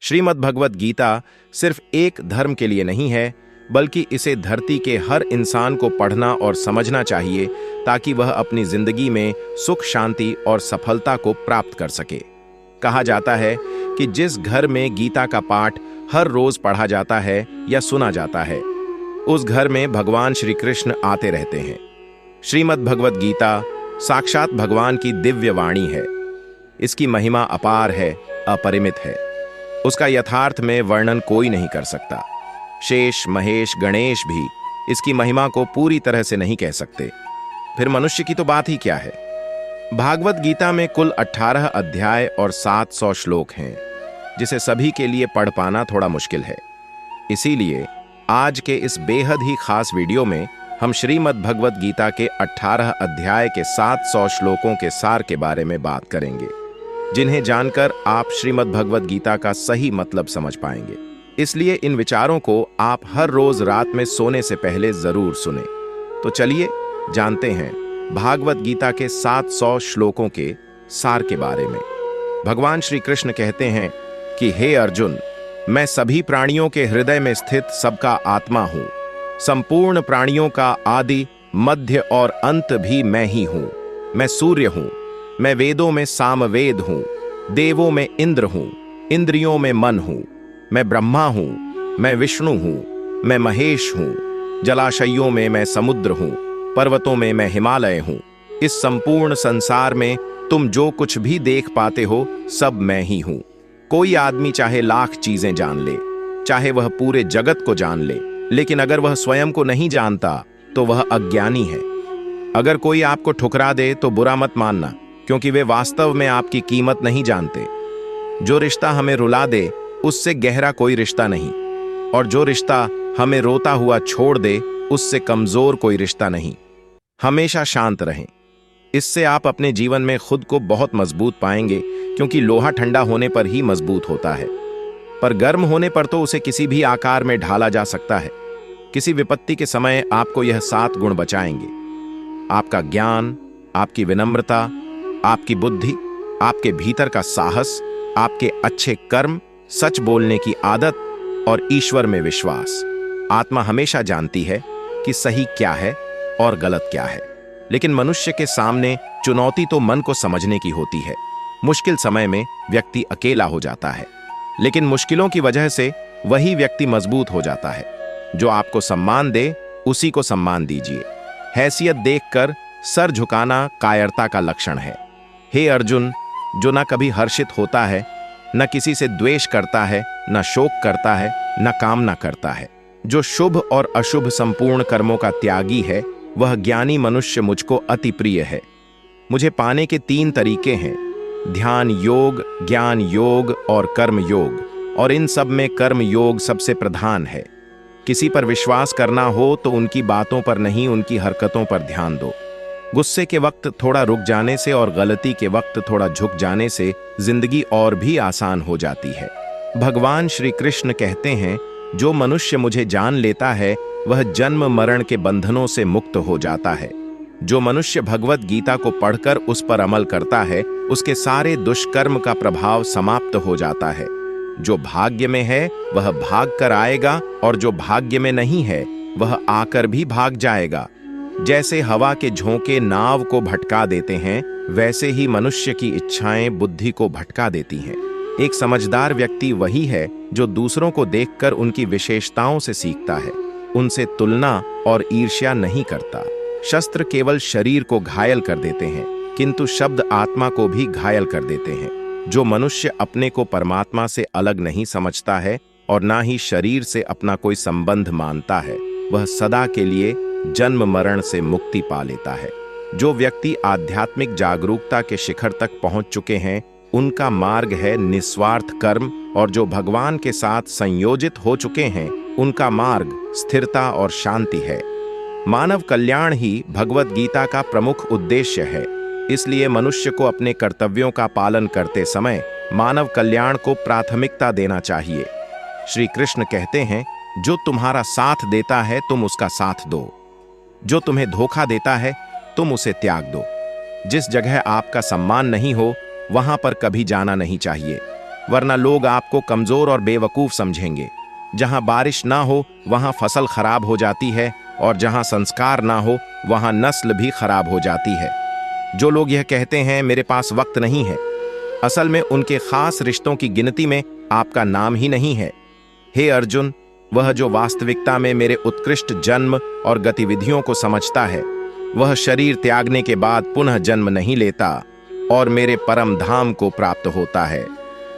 श्रीमद् भगवत गीता सिर्फ एक धर्म के लिए नहीं है, बल्कि इसे धरती के हर इंसान को पढ़ना और समझना चाहिए ताकि वह अपनी जिंदगी में सुख, शांति और सफलता को प्राप्त कर सके। कहा जाता है कि जिस घर में गीता का पाठ हर रोज पढ़ा जाता है या सुना जाता है, उस घर में भगवान श्री कृष्ण आते रहते हैं। श्रीमद् भगवत गीता साक्षात भगवान की दिव्य वाणी है। इसकी महिमा अपार है, अपरिमित है। उसका यथार्थ में वर्णन कोई नहीं कर सकता। शेष, महेश, गणेश भी इसकी महिमा को पूरी तरह से नहीं कह सकते। फिर मनुष्य की तो बात ही क्या है। भागवत गीता में कुल 18 अध्याय और 700 श्लोक हैं, जिसे सभी के लिए पढ़ पाना थोड़ा मुश्किल है। इसीलिए आज के इस बेहद ही खास वीडियो में हम श्रीमद् भगवत गीता के 18 अध्याय के 700 श्लोकों के सार के बारे में बात करेंगे, जिन्हें जानकर आप श्रीमद् भगवत गीता का सही मतलब समझ पाएंगे। इसलिए इन विचारों को आप हर रोज रात में सोने से पहले जरूर सुने। तो चलिए जानते हैं भागवत गीता के 700 श्लोकों के सार के बारे में। भगवान श्री कृष्ण कहते हैं कि हे अर्जुन, मैं सभी प्राणियों के हृदय में स्थित सबका आत्मा हूं। संपूर्ण प्राणियों का आदि, मध्य और अंत भी मैं ही हूं। मैं सूर्य हूं। मैं वेदों में सामवेद हूं। देवों में इंद्र हूं। इंद्रियों में मन हूं। मैं ब्रह्मा हूं। मैं विष्णु हूं। मैं महेश हूं। जलाशयों में मैं समुद्र हूं। पर्वतों में मैं हिमालय हूं। इस संपूर्ण संसार में तुम जो कुछ भी देख पाते हो, सब मैं ही हूं। कोई आदमी चाहे लाख चीजें जान ले, चाहे वह पूरे जगत को जान ले, लेकिन अगर वह स्वयं को नहीं जानता तो वह अज्ञानी है। अगर कोई आपको ठुकरा दे तो बुरा मत मानना, क्योंकि वे वास्तव में आपकी कीमत नहीं जानते। जो रिश्ता हमें रुला दे, उससे गहरा कोई रिश्ता नहीं, और जो रिश्ता हमें रोता हुआ छोड़ दे, उससे कमजोर कोई रिश्ता नहीं। हमेशा शांत रहें। इससे आप अपने जीवन में खुद को बहुत मजबूत पाएंगे, क्योंकि लोहा ठंडा होने पर ही मजबूत होता है, पर गर्म होने पर तो उसे किसी भी आकार में ढाला जा सकता है। किसी विपत्ति के समय आपको यह 7 गुण बचाएंगे: आपका ज्ञान, आपकी विनम्रता, आपकी बुद्धि, आपके भीतर का साहस, आपके अच्छे कर्म, सच बोलने की आदत और ईश्वर में विश्वास। आत्मा हमेशा जानती है कि सही क्या है और गलत क्या है, लेकिन मनुष्य के सामने चुनौती तो मन को समझने की होती है। मुश्किल समय में व्यक्ति अकेला हो जाता है, लेकिन मुश्किलों की वजह से वही व्यक्ति मजबूत हो जाता है। जो आपको सम्मान दे, उसी को सम्मान दीजिए। हैसियत देखकर सर झुकाना कायरता का लक्षण है। हे अर्जुन, जो न कभी हर्षित होता है, न किसी से द्वेष करता है, न शोक करता है, न कामना करता है, जो शुभ और अशुभ संपूर्ण कर्मों का त्यागी है, वह ज्ञानी मनुष्य मुझको अति प्रिय है। मुझे पाने के 3 तरीके हैं: ध्यान योग, ज्ञान योग और कर्म योग, और इन सब में कर्म योग सबसे प्रधान है। किसी पर विश्वास करना हो तो उनकी बातों पर नहीं, उनकी हरकतों पर ध्यान दो। गुस्से के वक्त थोड़ा रुक जाने से और गलती के वक्त थोड़ा झुक जाने से जिंदगी और भी आसान हो जाती है। भगवान श्री कृष्ण कहते हैं, जो मनुष्य मुझे जान लेता है, वह जन्म मरण के बंधनों से मुक्त हो जाता है। जो मनुष्य भगवत गीता को पढ़कर उस पर अमल करता है, उसके सारे दुष्कर्म का प्रभाव समाप्त हो जाता है। जो भाग्य में है वह भाग कर आएगा, और जो भाग्य में नहीं है वह आकर भी भाग जाएगा। जैसे हवा के झोंके नाव को भटका देते हैं, वैसे ही मनुष्य की इच्छाएं बुद्धि को भटका देती हैं। एक समझदार व्यक्ति वही है जो दूसरों को देखकर उनकी विशेषताओं से सीखता है, उनसे तुलना और ईर्ष्या नहीं करता। शस्त्र केवल शरीर को घायल कर देते हैं, किंतु शब्द आत्मा को भी घायल कर देते हैं। जो मनुष्य अपने को परमात्मा से अलग नहीं समझता है और ना ही शरीर से अपना कोई संबंध मानता है, वह सदा के लिए जन्म मरण से मुक्ति पा लेता है। जो व्यक्ति आध्यात्मिक जागरूकता के शिखर तक पहुंच चुके हैं, उनका मार्ग है निस्वार्थ कर्म, और जो भगवान के साथ संयोजित हो चुके हैं, उनका मार्ग स्थिरता और शांति है। मानव कल्याण ही भगवत गीता का प्रमुख उद्देश्य है। इसलिए मनुष्य को अपने कर्तव्यों का पालन करते समय मानव कल्याण को प्राथमिकता देना चाहिए। श्री कृष्ण कहते हैं, जो तुम्हारा साथ देता है तुम उसका साथ दो, जो तुम्हें धोखा देता है तुम उसे त्याग दो। जिस जगह आपका सम्मान नहीं हो, वहां पर कभी जाना नहीं चाहिए। वरना लोग आपको कमजोर और बेवकूफ समझेंगे। जहां बारिश ना हो वहां फसल खराब हो जाती है, और जहां संस्कार ना हो वहां नस्ल भी खराब हो जाती है। जो लोग यह कहते हैं मेरे पास वक्त नहीं है, असल में उनके खास रिश्तों की गिनती में आपका नाम ही नहीं है। हे अर्जुन, वह जो वास्तविकता में मेरे उत्कृष्ट जन्म और गतिविधियों को समझता है, वह शरीर त्यागने के बाद पुनः जन्म नहीं लेता और मेरे परम धाम को प्राप्त होता है।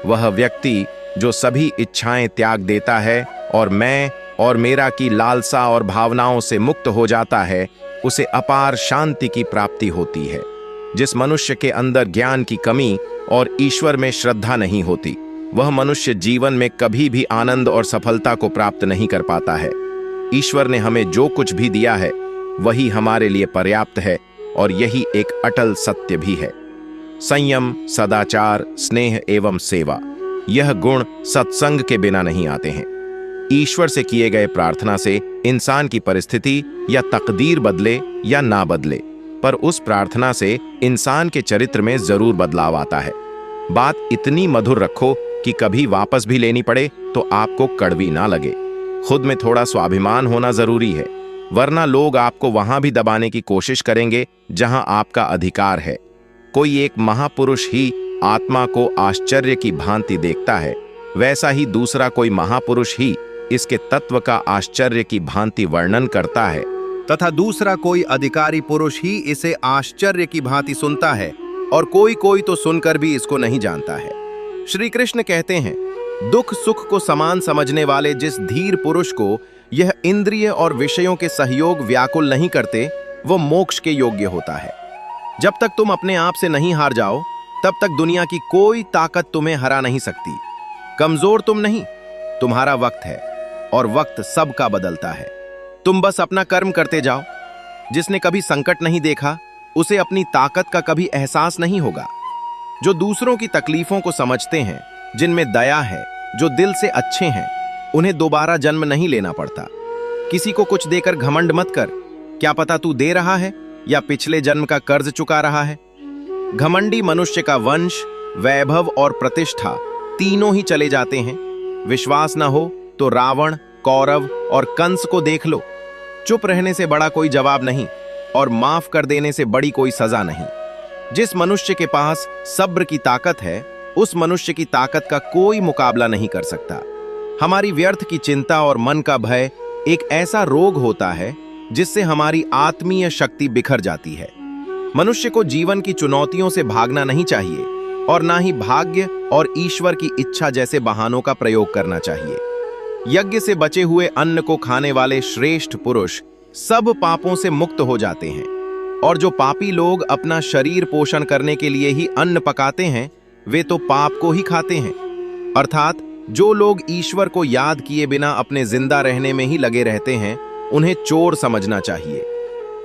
वह व्यक्ति जो सभी इच्छाएं त्याग देता है और मैं और मेरा की लालसा और भावनाओं से मुक्त हो जाता है, उसे अपार शांति की प्राप्ति होती है। जिस मनुष्य के अंदर ज्ञान की कमी और ईश्वर में श्रद्धा नहीं होती, वह मनुष्य जीवन में कभी भी आनंद और सफलता को प्राप्त नहीं कर पाता है। ईश्वर ने हमें जो कुछ भी दिया है वही हमारे लिए पर्याप्त है, और यही एक अटल सत्य भी है। संयम, सदाचार, स्नेह एवं सेवा, यह गुण सत्संग के बिना नहीं आते हैं। ईश्वर से किए गए प्रार्थना से इंसान की परिस्थिति या तकदीर बदले या ना बदले, पर उस प्रार्थना से इंसान के चरित्र में जरूर बदलाव आता है। बात इतनी मधुर रखो कि कभी वापस भी लेनी पड़े तो आपको कड़वी ना लगे। खुद में थोड़ा स्वाभिमान होना जरूरी है, वरना लोग आपको वहां भी दबाने की कोशिश करेंगे जहां आपका अधिकार है। कोई एक महापुरुष ही आत्मा को आश्चर्य की भांति देखता है, वैसा ही दूसरा कोई महापुरुष ही इसके तत्व का आश्चर्य की भांति वर्णन करता है, तथा दूसरा कोई अधिकारी पुरुष ही इसे आश्चर्य की भांति सुनता है, और कोई कोई तो सुनकर भी इसको नहीं जानता है। श्री कृष्ण कहते हैं, दुख सुख को समान समझने वाले जिस धीर पुरुष को यह इंद्रिय और विषयों के सहयोग व्याकुल नहीं करते, वो मोक्ष के योग्य होता है। जब तक तुम अपने आप से नहीं हार जाओ, तब तक दुनिया की कोई ताकत तुम्हें हरा नहीं सकती। कमजोर तुम नहीं, तुम्हारा वक्त है, और वक्त सबका बदलता है। तुम बस अपना कर्म करते जाओ। जिसने कभी संकट नहीं देखा, उसे अपनी ताकत का कभी एहसास नहीं होगा। जो दूसरों की तकलीफों को समझते हैं, जिनमें दया है, जो दिल से अच्छे हैं, उन्हें दोबारा जन्म नहीं लेना पड़ता। किसी को कुछ देकर घमंड मत कर, क्या पता तू दे रहा है या पिछले जन्म का कर्ज चुका रहा है। घमंडी मनुष्य का वंश, वैभव और प्रतिष्ठा तीनों ही चले जाते हैं। विश्वास न हो तो रावण, कौरव और कंस को देख लो। चुप रहने से बड़ा कोई जवाब नहीं, और माफ कर देने से बड़ी कोई सजा नहीं। जिस मनुष्य के पास सब्र की ताकत है, उस मनुष्य की ताकत का कोई मुकाबला नहीं कर सकता। हमारी व्यर्थ की चिंता और मन का भय एक ऐसा रोग होता है जिससे हमारी आत्मीय शक्ति बिखर जाती है। मनुष्य को जीवन की चुनौतियों से भागना नहीं चाहिए, और ना ही भाग्य और ईश्वर की इच्छा जैसे बहानों का प्रयोग करना चाहिए। यज्ञ से बचे हुए अन्न को खाने वाले श्रेष्ठ पुरुष सब पापों से मुक्त हो जाते हैं, और जो पापी लोग अपना शरीर पोषण करने के लिए ही अन्न पकाते हैं, वे तो पाप को ही खाते हैं। अर्थात जो लोग ईश्वर को याद किए बिना अपने जिंदा रहने में ही लगे रहते हैं, उन्हें चोर समझना चाहिए।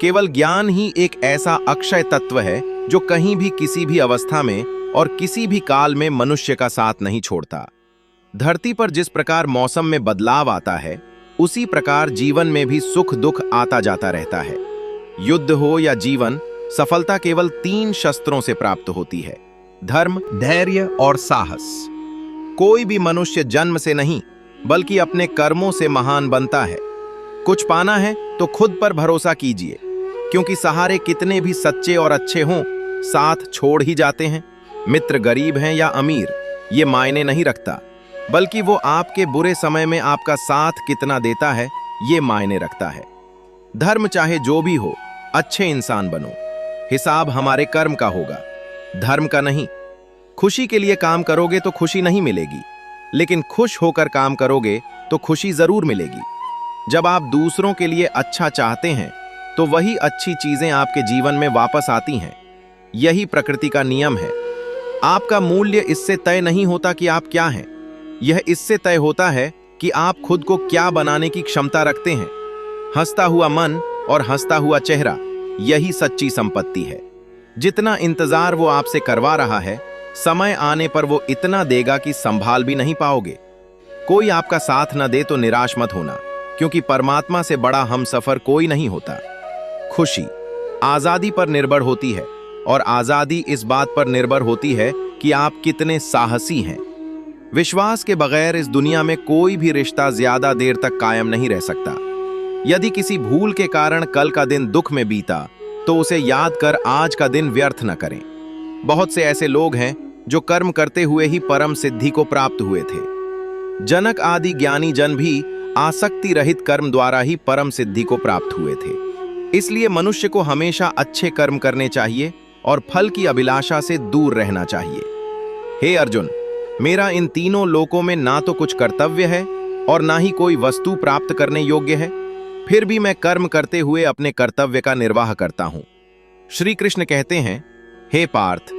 केवल ज्ञान ही एक ऐसा अक्षय तत्व है जो कहीं भी, किसी भी अवस्था में और किसी भी काल में मनुष्य का साथ नहीं छोड़ता। धरती पर जिस प्रकार मौसम में बदलाव आता है, उसी प्रकार जीवन में भी सुख दुख आता जाता रहता है। युद्ध हो या जीवन, सफलता केवल 3 शस्त्रों से प्राप्त होती है: धर्म, धैर्य और साहस। कोई भी मनुष्य जन्म से नहीं, बल्कि अपने कर्मों से महान बनता है। कुछ पाना है तो खुद पर भरोसा कीजिए, क्योंकि सहारे कितने भी सच्चे और अच्छे हों, साथ छोड़ ही जाते हैं। मित्र गरीब हैं या अमीर, ये मायने नहीं रखता, बल्कि वो आपके बुरे समय में आपका साथ कितना देता है, ये मायने रखता है। धर्म चाहे जो भी हो, अच्छे इंसान बनो। हिसाब हमारे कर्म का होगा, धर्म का नहीं। खुशी के लिए काम करोगे तो खुशी नहीं मिलेगी, लेकिन खुश होकर काम करोगे तो खुशी जरूर मिलेगी। जब आप दूसरों के लिए अच्छा चाहते हैं, तो वही अच्छी चीजें आपके जीवन में वापस आती हैं। यही प्रकृति का नियम है। आपका मूल्य इससे तय नहीं होता कि आप क्या हैं, यह इससे तय होता है कि आप खुद को क्या बनाने की क्षमता रखते हैं। हंसता हुआ मन और हंसता हुआ चेहरा, यही सच्ची संपत्ति है। जितना इंतजार वो आपसे करवा रहा है, समय आने पर वो इतना देगा कि संभाल भी नहीं पाओगे। कोई आपका साथ न दे तो निराश मत होना, क्योंकि परमात्मा से बड़ा हमसफर कोई नहीं होता। खुशी आजादी पर निर्भर होती है, और आजादी इस बात पर निर्भर होती है कि आप कितने साहसी हैं। विश्वास के बगैर इस दुनिया में कोई भी रिश्ता ज्यादा देर तक कायम नहीं रह सकता। यदि किसी भूल के कारण कल का दिन दुख में बीता तो उसे याद कर आज का दिन व्यर्थ न करें। बहुत से ऐसे लोग हैं जो कर्म करते हुए ही परम सिद्धि को प्राप्त हुए थे। जनक आदि ज्ञानी जन भी आसक्ति रहित कर्म द्वारा ही परम सिद्धि को प्राप्त हुए थे। इसलिए मनुष्य को हमेशा अच्छे कर्म करने चाहिए और फल की अभिलाषा से दूर रहना चाहिए। हे अर्जुन, मेरा इन तीनों लोकों में ना तो कुछ कर्तव्य है और ना ही कोई वस्तु प्राप्त करने योग्य है, फिर भी मैं कर्म करते हुए अपने कर्तव्य का निर्वाह करता हूं। श्री कृष्ण कहते हैं, हे पार्थ,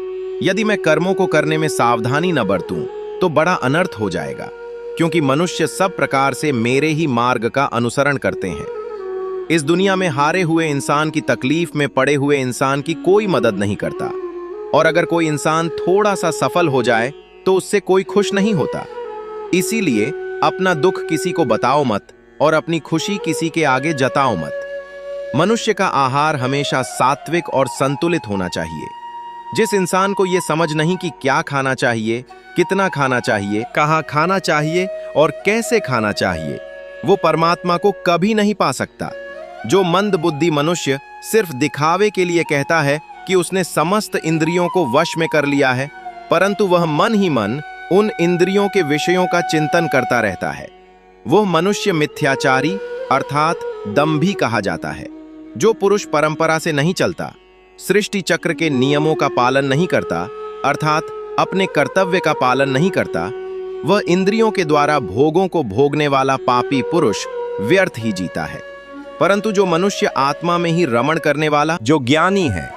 यदि मैं कर्मों को करने में सावधानी न बरतूं तो बड़ा अनर्थ हो जाएगा, क्योंकि मनुष्य सब प्रकार से मेरे ही मार्ग का अनुसरण करते हैं। इस दुनिया में हारे हुए इंसान की तकलीफ में पड़े हुए इंसान की कोई मदद नहीं करता, और अगर कोई इंसान थोड़ा सा सफल हो जाए तो उससे कोई खुश नहीं होता। इसीलिए अपना दुख किसी को बताओ मत और अपनी खुशी किसी के आगे जताओ मत। मनुष्य का आहार हमेशा सात्विक और संतुलित होना चाहिए। जिस इंसान को यह समझ नहीं कि क्या खाना चाहिए, कितना खाना चाहिए, कहाँ खाना चाहिए और कैसे खाना चाहिए, वो परमात्मा को कभी नहीं पा सकता। जो मंद बुद्धि मनुष्य सिर्फ दिखावे के लिए कहता है कि उसने समस्त इंद्रियों को वश में कर लिया है, परंतु वह मन ही मन उन इंद्रियों के विषयों का चिंतन करता रहता है, वह मनुष्य मिथ्याचारी अर्थात दंभी कहा जाता है। जो पुरुष परंपरा से नहीं चलता, सृष्टि चक्र के नियमों का पालन नहीं करता अर्थात अपने कर्तव्य का पालन नहीं करता, वह इंद्रियों के द्वारा भोगों को भोगने वाला पापी पुरुष व्यर्थ ही जीता है। परंतु जो मनुष्य आत्मा में ही रमण करने वाला, जो ज्ञानी है,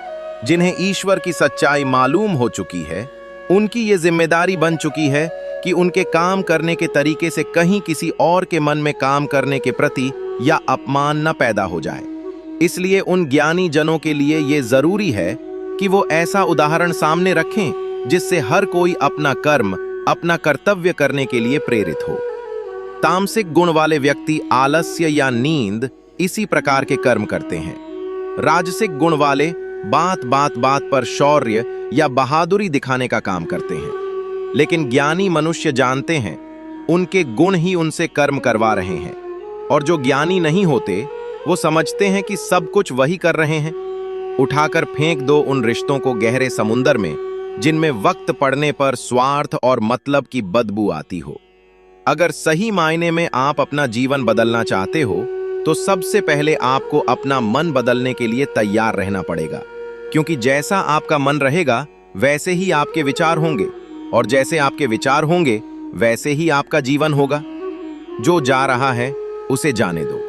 जिन्हें ईश्वर की सच्चाई मालूम हो चुकी है, उनकी ये जिम्मेदारी बन चुकी है कि उनके काम करने के तरीके से कहीं किसी और के मन में काम करने के प्रति या अपमान न पैदा हो जाए। इसलिए उन ज्ञानी जनों के लिए ये जरूरी है कि वो ऐसा उदाहरण सामने रखें जिससे हर कोई अपना कर्म, अपना कर्तव्य करने के लिए प्रेरित हो। तामसिक गुण वाले व्यक्ति आलस्य या नींद इसी प्रकार के कर्म करते हैं। राजसिक गुण वाले बात बात पर शौर्य या बहादुरी दिखाने का काम करते हैं। लेकिन ज्ञानी मनुष्य जानते हैं उनके गुण ही उनसे कर्म करवा रहे हैं, और जो ज्ञानी नहीं होते वो समझते हैं कि सब कुछ वही कर रहे हैं। उठाकर फेंक दो उन रिश्तों को गहरे समुंदर में जिनमें वक्त पड़ने पर स्वार्थ और मतलब की बदबू आती हो। अगर सही मायने में आप अपना जीवन बदलना चाहते हो तो सबसे पहले आपको अपना मन बदलने के लिए तैयार रहना पड़ेगा, क्योंकि जैसा आपका मन रहेगा वैसे ही आपके विचार होंगे, और जैसे आपके विचार होंगे वैसे ही आपका जीवन होगा। जो जा रहा है उसे जाने दो,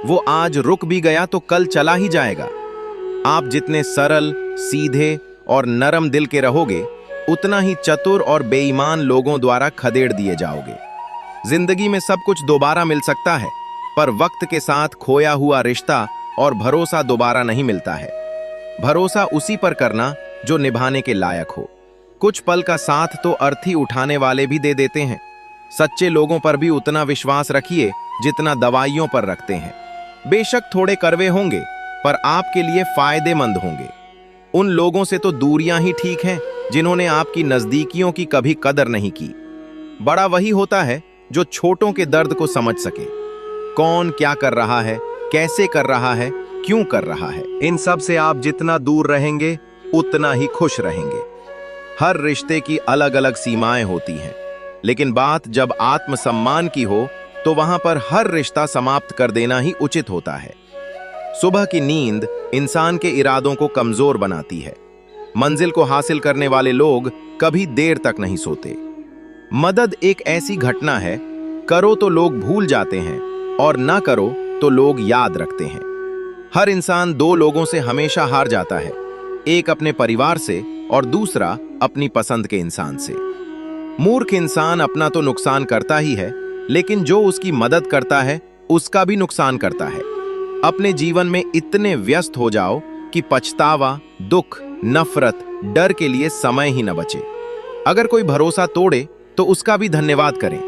वो आज रुक भी गया तो कल चला ही जाएगा। आप जितने सरल, सीधे और नरम दिल के रहोगे, उतना ही चतुर और बेईमान लोगों द्वारा खदेड़ दिए जाओगे। जिंदगी में सब कुछ दोबारा मिल सकता है, पर वक्त के साथ खोया हुआ रिश्ता और भरोसा दोबारा नहीं मिलता है। भरोसा उसी पर करना जो निभाने के लायक हो। कुछ पल का साथ तो अर्थी उठाने वाले भी दे देते हैं। सच्चे लोगों पर भी उतना विश्वास रखिए जितना दवाइयों पर रखते हैं। बेशक थोड़े कड़वे होंगे, पर आपके लिए फायदेमंद होंगे। उन लोगों से तो दूरियां ही ठीक हैं जिन्होंने आपकी नजदीकियों की कभी कदर नहीं की। बड़ा वही होता है जो छोटों के दर्द को समझ सके। कौन क्या कर रहा है, कैसे कर रहा है, क्यों कर रहा है, इन सब से आप जितना दूर रहेंगे उतना ही खुश रहेंगे। हर रिश्ते की अलग अलग सीमाएं होती हैं, लेकिन बात जब आत्मसम्मान की हो तो वहां पर हर रिश्ता समाप्त कर देना ही उचित होता है। सुबह की नींद इंसान के इरादों को कमजोर बनाती है। मंजिल को हासिल करने वाले लोग कभी देर तक नहीं सोते। मदद एक ऐसी घटना है, करो तो लोग भूल जाते हैं और ना करो तो लोग याद रखते हैं। हर इंसान दो लोगों से हमेशा हार जाता है, एक अपने परिवार से और दूसरा अपनी पसंद के इंसान से। मूर्ख इंसान अपना तो नुकसान करता ही है, लेकिन जो उसकी मदद करता है उसका भी नुकसान करता है। अपने जीवन में इतने व्यस्त हो जाओ कि पछतावा, दुख, नफरत, डर के लिए समय ही न बचे। अगर कोई भरोसा तोड़े तो उसका भी धन्यवाद करें।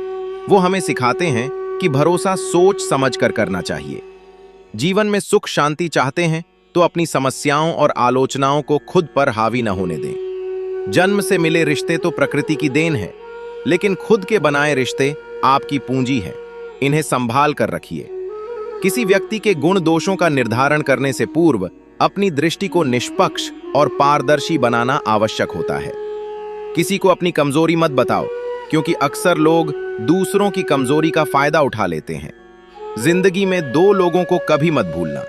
वो हमें सिखाते हैं कि भरोसा सोच समझ कर करना चाहिए। जीवन में सुख शांति चाहते हैं तो अपनी समस्याओं और आलोचनाओं को खुद पर हावी न होने दें। जन्म से मिले रिश्ते तो प्रकृति की देन है, लेकिन खुद के बनाए रिश्ते आपकी पूंजी हैं। इन्हें संभाल कर रखिए। किसी व्यक्ति के गुण दोषों का निर्धारण करने से पूर्व अपनी दृष्टि को निष्पक्ष और पारदर्शी बनाना आवश्यक होता है। किसी को अपनी कमजोरी मत बताओ, क्योंकि अक्सर लोग दूसरों की कमजोरी का फायदा उठा लेते हैं। जिंदगी में दो लोगों को कभी मत भूलना,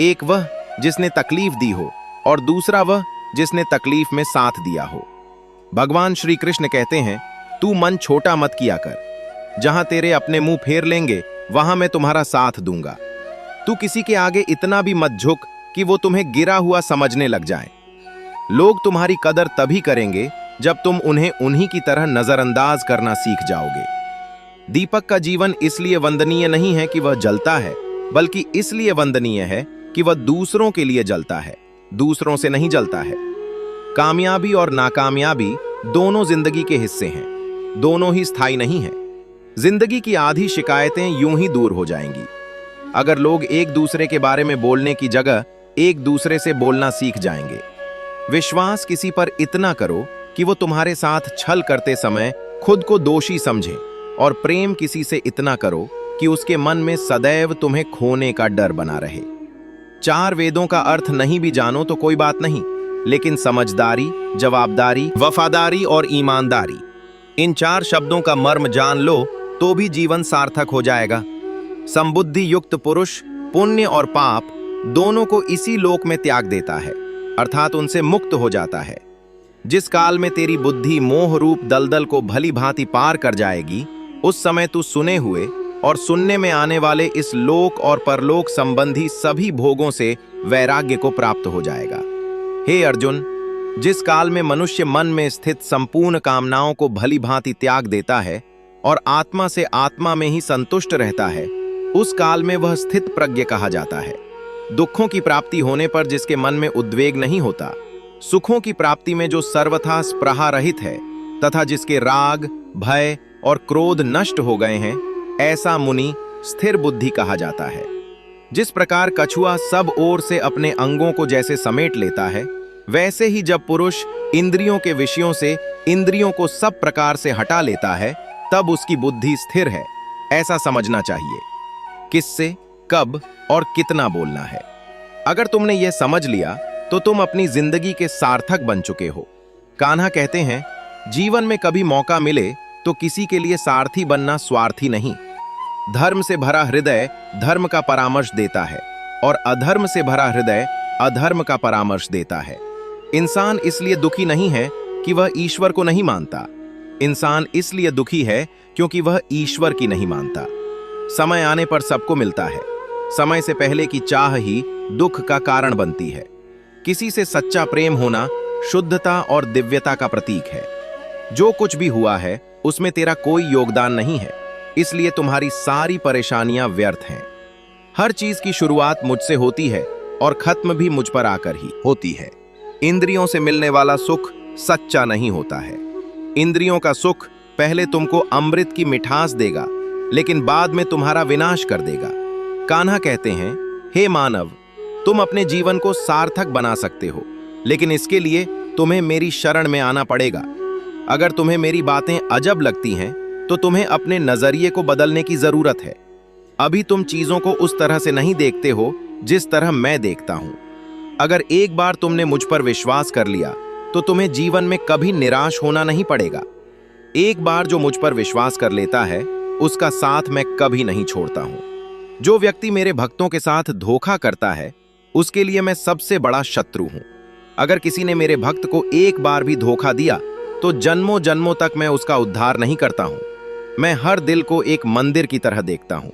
एक वह जिसने तकलीफ दी हो और दूसरा वह जिसने तकलीफ में साथ दिया हो। भगवान श्री कृष्ण कहते हैं, तू मन छोटा मत किया कर। जहां तेरे अपने मुंह फेर लेंगे वहां मैं तुम्हारा साथ दूंगा। तू किसी के आगे इतना भी मत झुक कि वो तुम्हें गिरा हुआ समझने लग जाए। लोग तुम्हारी कदर तभी करेंगे जब तुम उन्हें उन्हीं की तरह नजरअंदाज करना सीख जाओगे। दीपक का जीवन इसलिए वंदनीय नहीं है कि वह जलता है, बल्कि इसलिए वंदनीय है कि वह दूसरों के लिए जलता है, दूसरों से नहीं जलता है। कामयाबी और नाकामयाबी दोनों जिंदगी के हिस्से हैं, दोनों ही स्थायी नहीं हैं। जिंदगी की आधी शिकायतें यूं ही दूर हो जाएंगी अगर लोग एक दूसरे के बारे में बोलने की जगह एक दूसरे से बोलना सीख जाएंगे। विश्वास किसी पर इतना करो कि वो तुम्हारे साथ छल करते समय खुद को दोषी समझे, और प्रेम किसी से इतना करो कि उसके मन में सदैव तुम्हें खोने का डर बना रहे। चार वेदों का अर्थ नहीं भी जानो तो कोई बात नहीं, लेकिन समझदारी, जवाबदारी, वफादारी और ईमानदारी, इन चार शब्दों का मर्म जान लो तो भी जीवन सार्थक हो जाएगा। संबुद्धि युक्त पुरुष पुण्य और पाप दोनों को इसी लोक में त्याग देता है, अर्थात उनसे मुक्त हो जाता है। जिस काल में तेरी बुद्धि मोह रूप दलदल को भली भांति पार कर जाएगी, उस समय तू सुने हुए और सुनने में आने वाले इस लोक और परलोक संबंधी सभी भोगों से वैराग्य को प्राप्त हो जाएगा। हे अर्जुन, जिस काल में मनुष्य मन में स्थित संपूर्ण कामनाओं को भली भांति त्याग देता है और आत्मा से आत्मा में ही संतुष्ट रहता है, उस काल में वह स्थित प्रज्ञ कहा जाता है। दुखों की प्राप्ति होने पर जिसके मन में उद्वेग नहीं होता, सुखों की प्राप्ति में जो सर्वथा स्पृहा रहित है तथा जिसके राग, भय और क्रोध नष्ट हो गए हैं, ऐसा मुनि स्थिर बुद्धि कहा जाता है। जिस प्रकार कछुआ सब ओर से अपने अंगों को जैसे समेट लेता है, वैसे ही जब पुरुष इंद्रियों के विषयों से इंद्रियों को सब प्रकार से हटा लेता है, तब उसकी बुद्धि स्थिर है, ऐसा समझना चाहिए। किससे, कब और कितना बोलना है, अगर तुमने यह समझ लिया तो तुम अपनी जिंदगी के सार्थक बन चुके हो। कान्हा कहते हैं, जीवन में कभी मौका मिले तो किसी के लिए सारथी बनना स्वार्थी नहीं। धर्म से भरा हृदय धर्म का परामर्श देता है और अधर्म से भरा हृदय अधर्म का परामर्श देता है। इंसान इसलिए दुखी नहीं है कि वह ईश्वर को नहीं मानता, इंसान इसलिए दुखी है क्योंकि वह ईश्वर की नहीं मानता। समय आने पर सबको मिलता है, समय से पहले की चाह ही दुख का कारण बनती है। किसी से सच्चा प्रेम होना शुद्धता और दिव्यता का प्रतीक है। जो कुछ भी हुआ है उसमें तेरा कोई योगदान नहीं है, इसलिए तुम्हारी सारी परेशानियां व्यर्थ हैं। हर चीज की शुरुआत मुझसे होती है और खत्म भी मुझ पर आकर ही होती है। इंद्रियों से मिलने वाला सुख सच्चा नहीं होता है। इंद्रियों का सुख पहले तुमको अमृत की मिठास देगा, लेकिन बाद में तुम्हारा विनाश कर देगा। कान्हा कहते हैं, हे मानव, तुम अपने जीवन को सार्थक बना सकते हो, लेकिन इसके लिए तुम्हें मेरी शरण में आना पड़ेगा। अगर तुम्हें मेरी बातें अजब लगती हैं, तो तुम्हें अपने नजरिए को बदलने की जरूरत है। अभी तुम चीजों को उस तरह से नहीं देखते हो जिस तरह मैं देखता हूं। अगर एक बार तुमने मुझ पर विश्वास कर लिया तो तुम्हें जीवन में कभी निराश होना नहीं पड़ेगा। एक बार जो मुझ पर विश्वास कर लेता है, उसका साथ मैं कभी नहीं छोड़ता हूं। जो व्यक्ति मेरे भक्तों के साथ धोखा करता है, उसके लिए मैं सबसे बड़ा शत्रु हूं। अगर किसी ने मेरे भक्त को एक बार भी धोखा दिया तो जन्मों जन्मों तक मैं उसका उद्धार नहीं करता हूं। मैं हर दिल को एक मंदिर की तरह देखता हूं।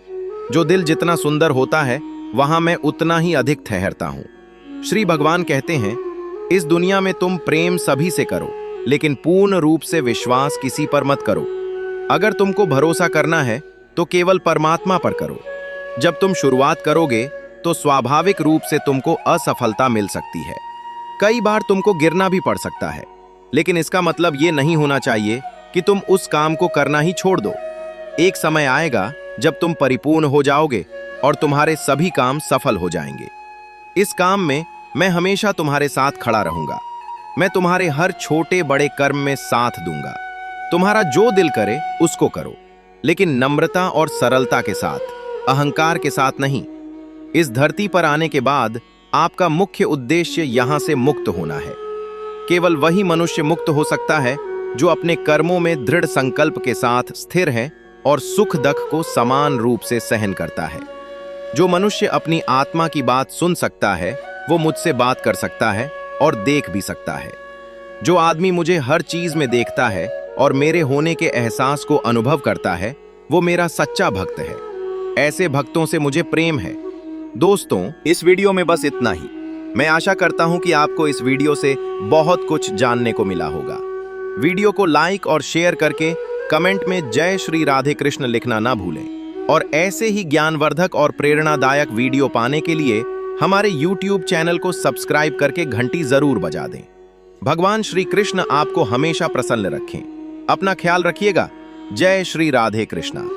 जो दिल जितना सुंदर होता है, वहां मैं उतना ही अधिक ठहरता हूं। श्री भगवान कहते हैं, इस दुनिया में तुम प्रेम सभी से करो, लेकिन पूर्ण रूप से विश्वास किसी पर मत करो। अगर तुमको भरोसा करना है तो केवल परमात्मा पर करो। जब तुम शुरुआत करोगे तो स्वाभाविक रूप से तुमको असफलता मिल सकती है। कई बार तुमको गिरना भी पड़ सकता है, लेकिन इसका मतलब ये नहीं होना चाहिए कि तुम उस काम को करना ही छोड़ दो। एक समय आएगा जब तुम परिपूर्ण हो जाओगे और तुम्हारे सभी काम सफल हो जाएंगे। इस काम में मैं हमेशा तुम्हारे साथ खड़ा रहूंगा। मैं तुम्हारे हर छोटे बड़े कर्म में साथ दूंगा। तुम्हारा जो दिल करे उसको करो, लेकिन नम्रता और सरलता के साथ, अहंकार के साथ नहीं। इस धरती पर आने के बाद आपका मुख्य उद्देश्य यहां से मुक्त होना है। केवल वही मनुष्य मुक्त हो सकता है जो अपने कर्मों में दृढ़ संकल्प के साथ स्थिर है और सुख दुख को समान रूप से सहन करता है। जो मनुष्य अपनी आत्मा की बात सुन सकता है वो मुझसे बात कर सकता है और देख भी सकता है। जो आदमी मुझे हर चीज में देखता है और मेरे होने के एहसास को अनुभव करता है वो मेरा सच्चा भक्त है। ऐसे भक्तों से मुझे प्रेम है। दोस्तों, इस वीडियो में बस इतना ही। मैं आशा करता हूं कि आपको इस वीडियो से बहुत कुछ जानने को मिला होगा। वीडियो को लाइक और शेयर करके कमेंट में जय श्री राधे कृष्ण लिखना ना भूलें और ऐसे ही ज्ञानवर्धक और प्रेरणादायक वीडियो पाने के लिए हमारे YouTube चैनल को सब्सक्राइब करके घंटी जरूर बजा दें। भगवान श्री कृष्ण आपको हमेशा प्रसन्न रखें। अपना ख्याल रखिएगा। जय श्री राधे कृष्णा।